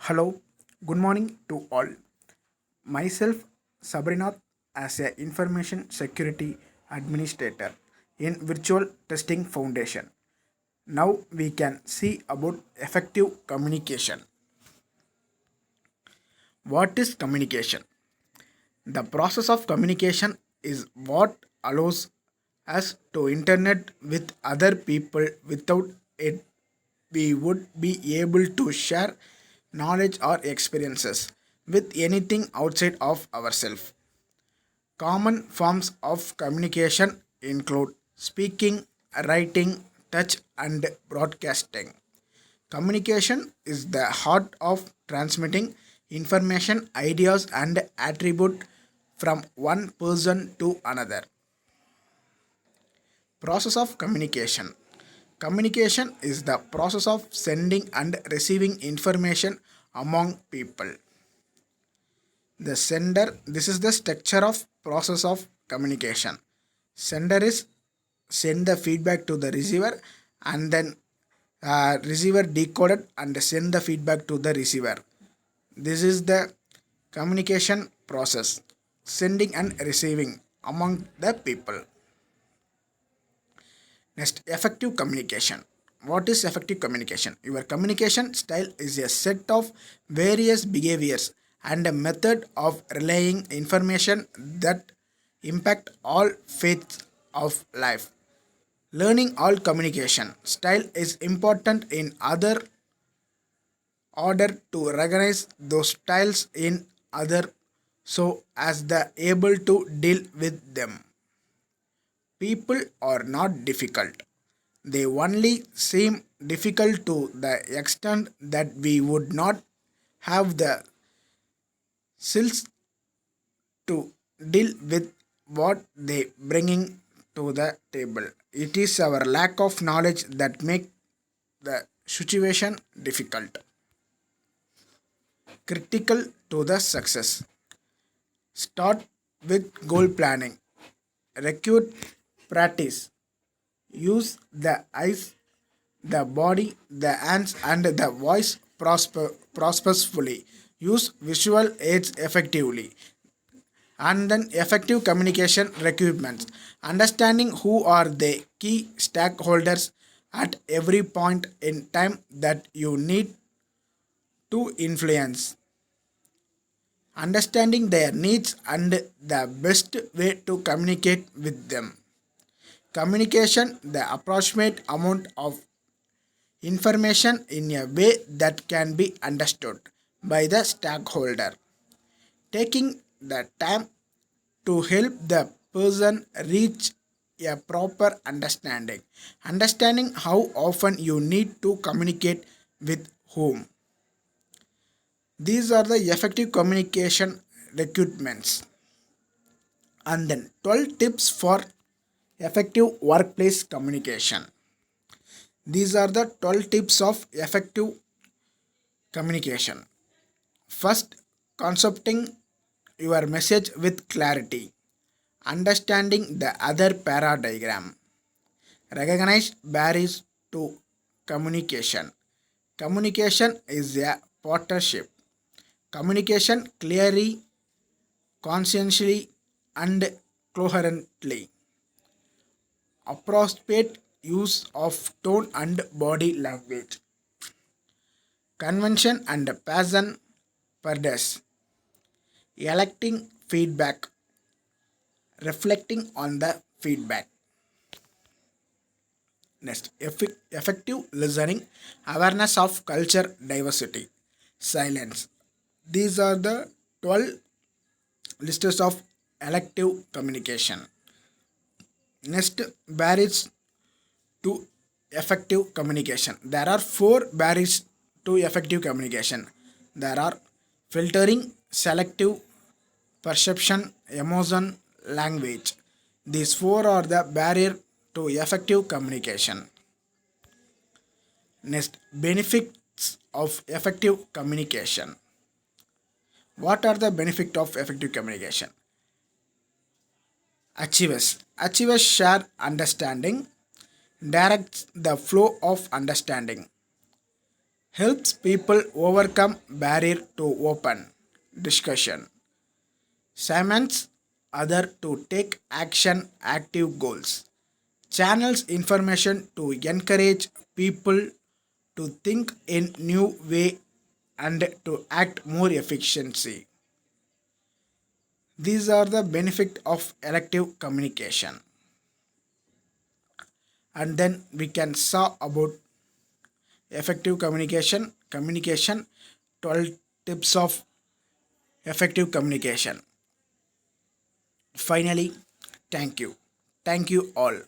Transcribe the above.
Hello, good morning to all. Myself, Sabrinath, as a Information Security Administrator in Virtual Testing Foundation. Now we can see about effective communication. What is communication? The process of communication is what allows us to internet with other people. Without it, we would be able to share knowledge or experiences with anything outside of ourselves. Common forms of communication include speaking, writing, touch, and broadcasting. Communication is the heart of transmitting information, ideas, and attribute from one person to another. Process of communication. Communication is the process of sending and receiving information among people. The sender, this is the structure of process of communication. Sender is send the feedback to the receiver, and then receiver decoded and send the feedback to the receiver. This is the communication process, sending and receiving among the people. Next, effective communication. What is effective communication? Your communication style is a set of various behaviors and a method of relaying information that impact all phases of life. Learning all communication style is important in order to recognize those styles in other so as the able to deal with them. People are not difficult. They only seem difficult to the extent that we would not have the skills to deal with what they bringing to the table. It is our lack of knowledge that make the situation difficult. Critical to the success. Start with goal planning. Recruit practice. Use the eyes, the body, the hands, and the voice prosperously. Use visual aids effectively. And then effective communication requirements. Understanding who are the key stakeholders at every point in time that you need to influence. Understanding their needs and the best way to communicate with them. Communication, the approximate amount of information in a way that can be understood by the stakeholder. Taking the time to help the person reach a proper understanding. Understanding how often you need to communicate with whom. These are the effective communication requirements. And then 12 tips for effective workplace communication. These are the 12 tips of effective communication. First, concepting your message with clarity. Understanding the other paradigm. Recognize barriers to communication. Communication is a partnership. Communication clearly, conscientiously, and coherently. Appropriate use of tone and body language. Convention and passion purpose. Electing feedback. Reflecting on the feedback. Next, effective listening, awareness of culture diversity, silence. These are the 12 lists of elective communication. Next, barriers to effective communication. There are four barriers to effective communication. There are filtering, selective, perception, emotion, language. These four are the barrier to effective communication. Next, benefits of effective communication. What are the benefits of effective communication? Achievers. Achievers share understanding, directs the flow of understanding, helps people overcome barrier to open discussion. Simons other to take action active goals. Channels information to encourage people to think in new way and to act more efficiency. These are the benefit of elective communication. And then we can saw about effective communication 12 tips of effective communication. Finally, thank you all.